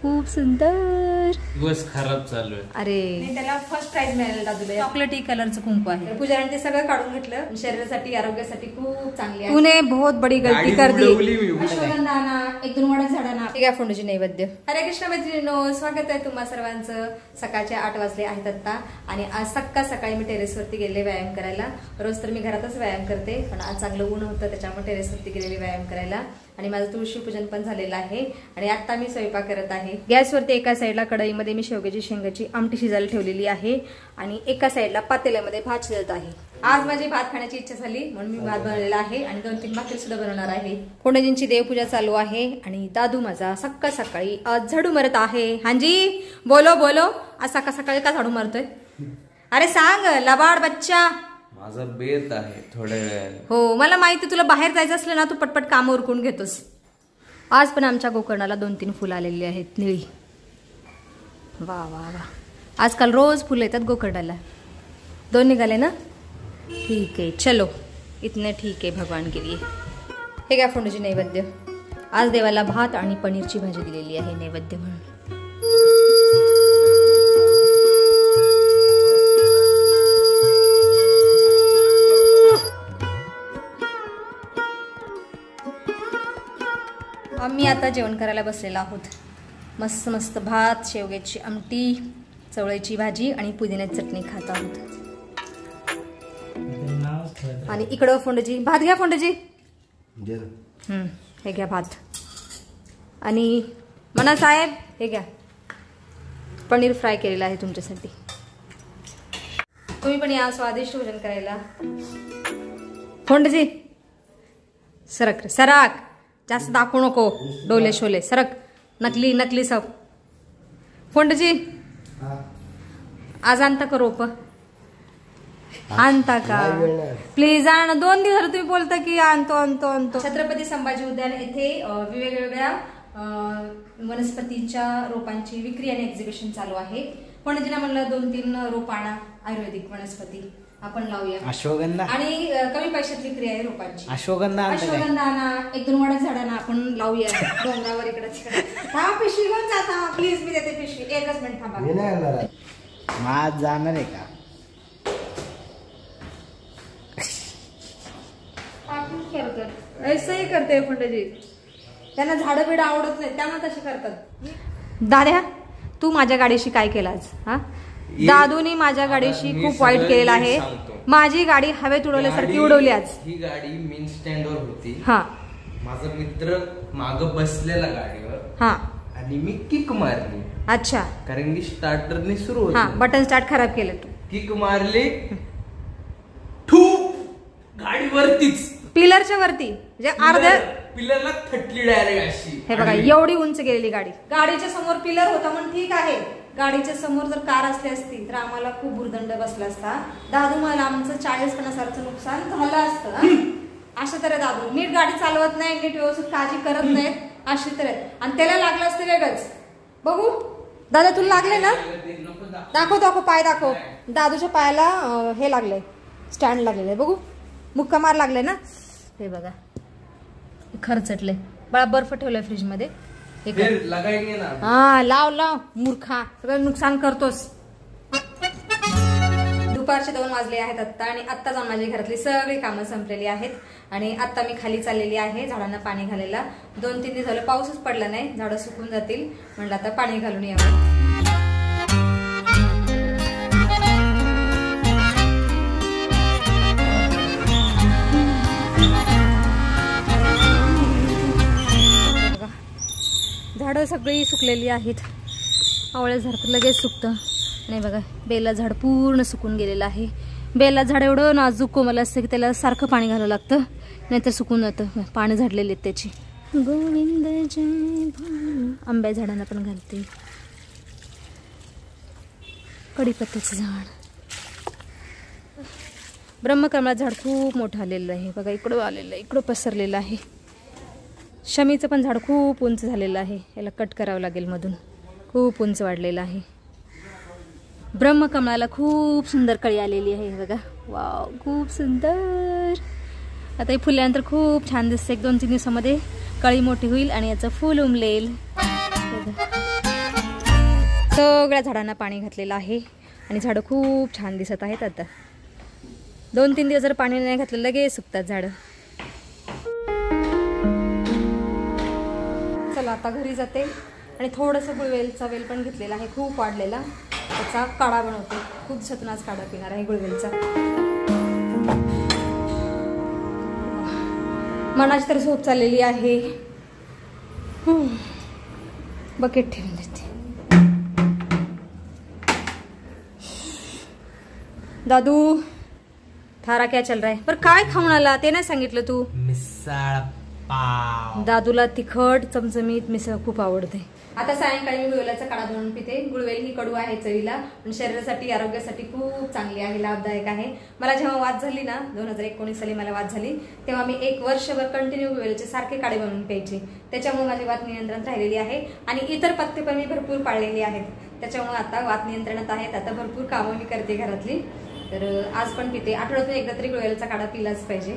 खूप सुंदर. दिवस खराब चालू आहे. अरे त्याला फर्स्ट प्राइज मिळालेला दादूला. चॉकलेटी कलरचं कुंकू आहे. पूजाने ते सगळं काढून घेतलं. शरीरासाठी आरोग्यासाठी खूप चांगली आहे. तूने बहुत बडी गलती कर दी. अश्वगंधा आणा, 1-2 वाड्यात झाडांना. ठीक आहे फोंडूची नैवेद्य. हरे कृष्ण मैत्रिणींनो, स्वागत आहे तुम्हा सर्वांचं. सकाळचे 8 वाजले आहेत आता आणि आज सकाळी मी टेरेसवरती गेले व्यायाम करायला. रोज तर मी घरातच व्यायाम करते, पण आज चांगलं ऊन होतं त्याच्यामुळे टेरेसवरती गेलेली व्यायाम करायला. आणि माझं तुळशी पूजन पण झालेलं आहे आणि आता मी स्वयंपाक करत आहे. गॅसवरती एका साईडला कढईमध्ये मी शेवग्याची शेंगाची आमटी शिजायला ठेवलेली आहे आणि एका साईडला पातेल्यामध्ये भात शिजत आहे. आज माझी भात खाण्याची इच्छा झाली म्हणून मी भात बनवलेला आहे आणि 2-3 भाकरी सुद्धा बनवणार आहे. फोंडजींची देवपूजा चालू आहे आणि दादू माझा सकाळी आज झाडू मारत आहे. हांजी बोलो बोलो, आज सकाळी का झाडू मारतोय? अरे सांग लबाड बच्चा. माझा बेत आहे थोड्या वेळाने. हो मला माहिती, तुला बाहेर जायचं असलं ना तू पटपट काम उरकून घेतोस. आज पण आमच्या गोकर्णाला 2-3 फुलं आलेली आहेत निळी. वा वा वा, आजकाल रोज फुलं येतात गोकर्णाला. 2 निघाले ना? ठीक आहे चलो, इतने ठीक आहे भगवान के लिए. हे काय फोंडूची नैवेद्य. आज देवाला भात आणि पनीरची भाजी दिलेली आहे नैवेद्य म्हणून. आम्ही आता जेवण करायला बसलेलो आहोत. मस्त मस्त भात, शेवग्याची आमटी, चवळीची भाजी आणि पुदिन्याची चटणी खात आहोत. आणि इकडं फोंडजी भात घ्या. फोंडजी हे घ्या भात. आणि मना साहेब हे घ्या पनीर फ्राय केलेलं आहे तुमच्यासाठी. तुम्ही पण या स्वादिष्ट भोजन करायला. फोंडजी सरक रे सरक, जास्त दाखवू नको डोले शोले. सरक, नकली सब. फोंडजी आज आणता का रोप? आणता का प्लीज? आणा. 2 दिवस झाले तुम्ही बोलता की आणतो. छत्रपती संभाजी उद्यान येथे वेगवेगळ्या वनस्पतींच्या रोपांची विक्री आणि एक्झिबिशन चालू आहे. फोंडजीला म्हणलं 2-3 रोप आणा आयुर्वेदिक वनस्पती आपण लावूया. अश्वगंधा आणि कमी पैशात विक्री आहे रोपांची. अश्वगंधा आणा, 1-2 वाड्यात झाडांना आपण लावूया डोंगरावर इकडे तिकडे. हा पिशवी घेऊन जाता प्लीज, मी देते पिशवी. 1 मिनिट थांबा. माझ जाणार आहे का? ऐसंही करते फोंडजी. त्यांना झाडं बिडं आवडत नाही त्यामुळे तशी करतात. दाद्या तू माझ्या गाडीशी काय केलं आज? हा दादूनी माझ्या गाडीशी खूप वाईट केलेलं आहे. माझी गाडी हवेत उडवल्यासारखी उडवली आज. ही गाडी मेन स्टँडवर होती. हा माझा मित्र माग बसलेला गाडीवर. हा आणि मी किक मारली. अच्छा, कारण की स्टार्टरने सुरू होत. हा बटन स्टार्ट खराब केलं तू. किक मारली, ठूप गाडीवरतीच पिलरच्या वरती, म्हणजे अर्ध्या पिलरला थटली डायरेक्ट अशी. हे बघा एवढी उंच गेलेली गाडी. गाडीच्या समोर पिलर होता म्हणून ठीक आहे. गाडीच्या समोर जर कार असली असती तर आम्हाला खूप भुर्दंड बसला असता. दादू मला आमचं 40-50,000चं नुकसान झालं असतं. अशा तर दादू नीट गाडी चालवत नाही, नीट व्यवस्थित काळजी करत नाहीत, अशी तर आहेत. आणि त्याला लागलं असतं वेगळंच. बघू दादा तुला लागले ना? दाखव पाय दाखव. दादूच्या पायाला हे लागलंय, स्टँड लागलेलं आहे. बघू मुक्का मार लागलाय ना. हे बघा खरचटले. बळा बर्फ ठेवलाय फ्रीज मध्ये. हा लाव मूर्खा, सगळं नुकसान करतोस. दुपारचे 2 वाजले आहेत आत्ता आणि आत्ता जाऊन माझी घरातली सगळी कामं संपलेली आहेत. आणि आत्ता मी खाली चाललेली आहे झाडांना पाणी घालायला. 2-3 दिवस झालं पाऊसच पडला नाही, झाडं सुकून जातील म्हणलं आता पाणी घालून यावं. झाडं सगळी सुकलेली आहेत. आवळ्या झाड तर लगेच सुकतं. नाही बघा बेला झाड पूर्ण सुकून गेलेलं आहे. बेला झाड एवढं नाजूक कोमल असतं की त्याला सारखं पाणी घालावं लागतं, नाहीतर सुकून जातं. पाणी झाडलेले आहेत त्याची. गोविंद जय. आंब्या झाडांना पण घालते. कढीपत्त्याचं झाड, ब्रह्मकमळाचं झाड खूप मोठं आलेलं आहे. बघा इकडं आलेलं आहे, इकडं पसरलेलं आहे. शमीचं पण झाड खूप उंच झालेलं आहे. याला कट करावं लागेल मधून, खूप उंच वाढलेलं आहे. ब्रह्मकमळाला खूप सुंदर कळी आलेली आहे बघा. वाव खूप सुंदर. आता हे फुलल्यानंतर खूप छान दिसते. 1-2-3 दिवसामध्ये कळी मोठी होईल आणि याचं फूल उमलेल. सगळ्या झाडांना पाणी घातलेलं आहे आणि झाडं खूप छान दिसत आहेत. आता 2-3 दिवस जर पाणी नाही घातलं लगेच सुकतात झाडं. चला आता घरी जाते आणि थोडंसं गुळवेलचा वेल पण घेतलेला आहे, खूप वाढलेला. त्याचा काढा बनवते. खूप दिवसातून आज काढा पिणार आहे गुळवेलचा. मनाची तर झोप चाललेली आहे. बकेट ठेवून देते. दादू थारा क्या चल रहा है? पर काय खाऊन आला ते नाही सांगितलं तू. मिसळ पाव. दादूला तिखट चमचमीत मिसळ खूप आवडते. आता सायंकाळी मी गुळवेलाचा काढा बनवून पिते. गुळवेल ही कडू आहे चवीला, पण शरीरासाठी आरोग्यासाठी खूप चांगली आहे, लाभदायक आहे. मला जेव्हा वात झाली ना 2019 साली मला वात झाली, तेव्हा मी 1 वर्षभर कंटिन्यू गुळवेलाचे सारखे काढे बनवून प्यायचे. त्याच्यामुळे माझी वात नियंत्रणात राहिलेली आहे आणि इतर पथ्य पण मी भरपूर पाळलेली आहेत. त्याच्यामुळे आता वात नियंत्रणात आहेत. आता भरपूर कामं मी करते घरातली. तर आज पण पिते. आठवड्यातून एकदा तरी गुळवेलाचा काढा पिलाच पाहिजे.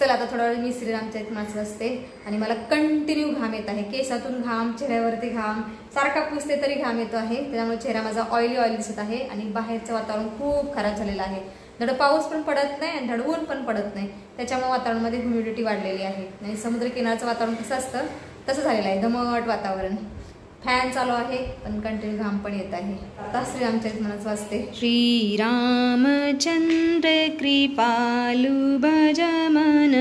चला आता थोडा वेळ मी श्रीरामच्या माणसं असते आणि मला कंटिन्यू घाम येत आहे. केसातून घाम, चेहऱ्यावरती घाम, सारखा पुसते तरी घाम येतो आहे. त्यामुळे चेहरा माझा ऑइली दिसत आहे आणि बाहेरचं वातावरण खूप खराब झालेलं आहे. धड पाऊस पण पडत नाही आणि धड ऊन पण पडत नाही. त्याच्यामुळे वातावरणामध्ये ह्युमिडिटी वाढलेली आहे आणि समुद्र किनारचं वातावरण कसं असतं तसं झालेलं आहे, दमट वातावरण. फॅन चालू आहे पण कंटिन्यू घाम पण येत आहे. आता श्रीरामच्या म्हणत वाचते. श्रीरामचंद्र कृपालु भज मन,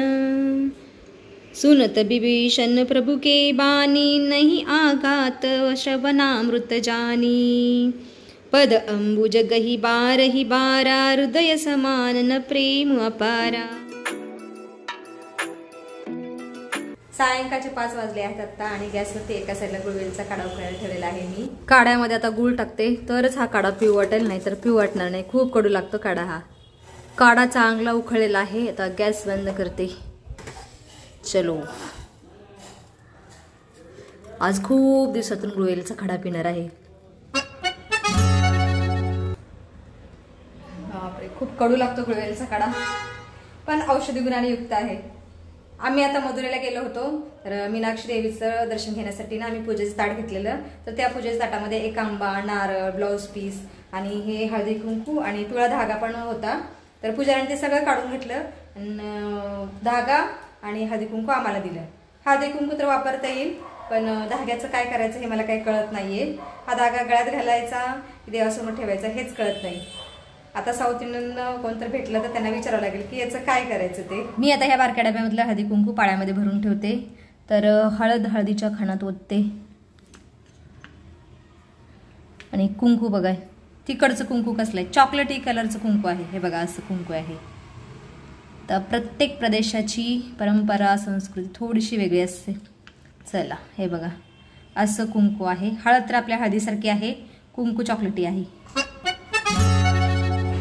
सुनत विभीषण प्रभु के बानी, नहीं आघात श्रवणामृत जानी, पद अंबुज गही बारा, हृदय समान न प्रेम अपारा. सायंकाळचे 5 वाजले आहेत आता आणि गॅसवरती एका साईडला गुळवेलचा काढा उकळायला ठेवलेला आहे मी. काढ्यामध्ये आता गुळ टाकते तरच हा काढा पिऊ वाटेल, नाही तर पिऊ वाटणार नाही. खूप कडू लागतो काढा हा. काढा चांगला उकळलेला आहे. आता गॅस बंद करते. चलो आज खूप दिवसातून गुळवेलचा काढा पिणार आहे. बापरे खूप कडू लागतो गुळवेलचा काढा, पण औषधी गुणांनी युक्त आहे. आम्ही आता मधुरेला गेलो होतो तर मीनाक्षी देवीचं दर्शन घेण्यासाठी ना आम्ही पूजेचं ताट घेतलेलं. तर त्या पूजेच्या ताटामध्ये एक आंबा, नारळ, ब्लाऊज पीस आणि हे हळदी कुंकू आणि पिवळा धागा पण होता. तर पुजाऱ्याने ते सगळं काढून घेतलं आणि धागा आणि हळदी कुंकू आम्हाला दिलं. हळदी कुंकू तर वापरता येईल पण धाग्याचं काय करायचं हे मला काही कळत नाहीये. हा धागा गळ्यात घालायचा की देवासमोर ठेवायचा हेच कळत नाही. आता साऊथ इंडियन कोणतं भेटलं तर त्यांना विचारावं लागेल की याचं काय करायचं ते. मी आता ह्या बारक्या डब्यामधलं हळदी कुंकू पाळ्यामध्ये भरून ठेवते. तर हळदीच्या खाणात ओतते आणि कुंकू बघा तिकडचं कुंकू कसलं आहे, चॉकलेटी कलरचं कुंकू आहे. हे बघा असं कुंकू आहे. तर प्रत्येक प्रदेशाची परंपरा संस्कृती थोडीशी वेगळी असते. चला हे बघा असं कुंकू आहे. हळद तर आपल्या हळदीसारखी आहे, कुंकू चॉकलेटी आहे.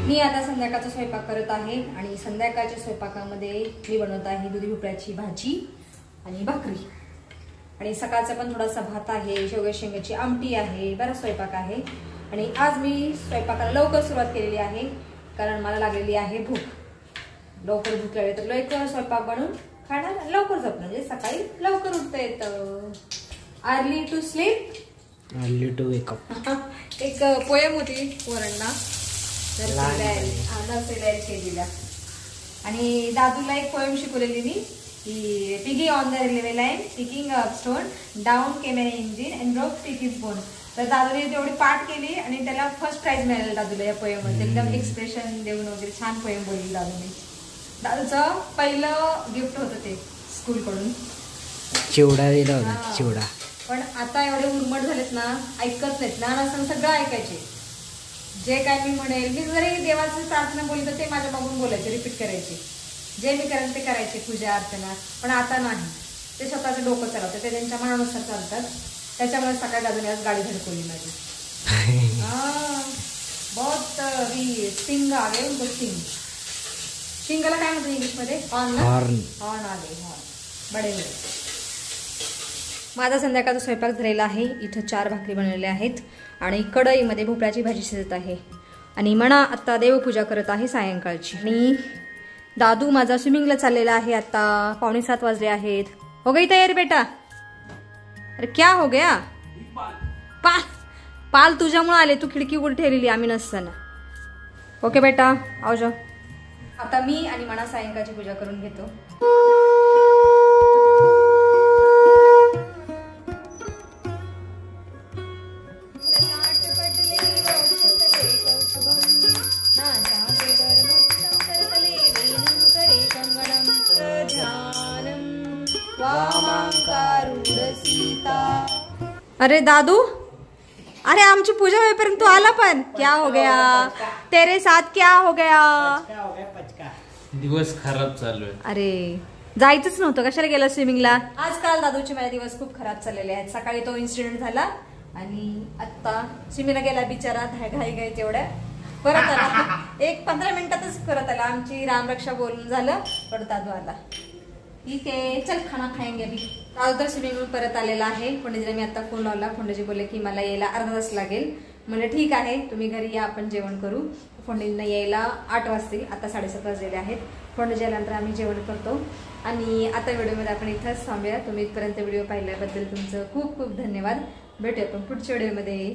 मी आता संध्याकाळचा स्वयंपाक करत आहे आणि संध्याकाळच्या स्वयंपाकामध्ये मी बनवत आहे दुधी भोपळ्याची भाजी आणि भाकरी आणि सकाळचा पण थोडासा भात आहे, शेवग्याच्या शेंगाची आमटी आहे, बराच स्वयंपाक आहे. आणि आज मी स्वयंपाकाला लवकर सुरुवात केलेली आहे कारण मला लागलेली आहे भूक. लवकर भूक लागली तर लवकर स्वयंपाक बनवून खाणार, लवकर झोपणार म्हणजे सकाळी लवकर उठता येतं. Early to sleep early to wake up. एक पोएम होती पोरांना केलेला आणि दादूला एक पोएम शिकवलेली मी की piggy on the railway line picking up stone down came an engine and broke stick his bone. तर दादूने तेवढी पाठ केली आणि त्याला फर्स्ट प्राइज मिळालं दादूला या पोएम मध्ये. एकदम एक्सप्रेशन देऊन वगैरे छान पोएम बोलली दादूने. दादूचं पहिलं गिफ्ट होतं ते स्कूलकडून चिवडा दिला होता चिवडा. पण आता एवढे उर्मट झालेत ना, ऐकत नाहीत. लहान असताना सगळं ऐकायचे. जे काय मी म्हणेल, मी जरी देवाची प्रार्थना बोलली तर ते माझ्या मागून बोलायचे, रिपीट करायचे. जे मी करेल ते करायचे पूजा अर्चना. पण आता नाही, ते स्वतःचं डोकं चालवतात, ते त्यांच्या मनानुसार चालतात. त्याच्यामुळे सकाळी दादूने आज गाडी धडकवली माझी. बहुत ही सिंग आले तो सिंग. शिंगाला काय म्हणतात इंग्लिश मध्ये? हॉर्न. हॉर्न आले, हॉर्न बडे बडे. माझा संध्याकाळचा स्वयंपाक झालेला आहे. इथं 4 भाकरी बनवलेल्या आहेत आणि कढईमध्ये भोपळ्याची भाजी शिजत आहे आणि म्हणा आता देवपूजा करत आहे सायंकाळची. आणि दादू माझा स्विमिंगला चाललेला आहे. आता 6:45 वाजले आहेत. हो गई तयारी बेटा? अरे क्या हो गया? पाल तुझ्यामुळे आले, तू खिडकी उघडी ठेवलेली आम्ही नसताना. ओके बेटा आओ जाओ. आता मी आणि मना सायंकाळची पूजा करून घेतो. अरे दादू, अरे आमची पूजा होईपर्यंत तू आला पण. क्या हो गया तेरे साथ, क्या हो गया? दिवस खराब चालू आहे. अरे जायचंच नव्हतं, कशाला गेला स्विमिंगला? आजकाल दादूचे माझे दिवस खूप खराब चाललेले आहेत. सकाळी तो इन्सिडेंट झाला आणि आता स्विमिंगला गेला बिचारा, घाई तेवढ्या परत आला. एक 15 मिनिटातच परत आला. आमची रामरक्षा बोलून झालं, परत दादू आला. ठीक आहे चल खाना खाएंगे अभी. दादू तर स्विमिंग परत आलेला आहे. पंडितजीला मी आता फोन लावला. पंडितजी बोलले की मला यायला अर्धा तास लागेल. म्हणजे ठीक आहे तुम्ही घरी या, आपण जेवण करू. पंडितजींना यायला 8 वाजतील. आता 7:30 वाजलेले आहेत. पंडितजी आल्यानंतर आम्ही जेवण करतो. आणि आता व्हिडिओमध्ये आपण इथंच थांबूया. तुम्ही इथपर्यंत व्हिडिओ पाहिल्याबद्दल तुमचं खूप खूप धन्यवाद. भेटूया आपण पुढच्या व्हिडिओमध्ये.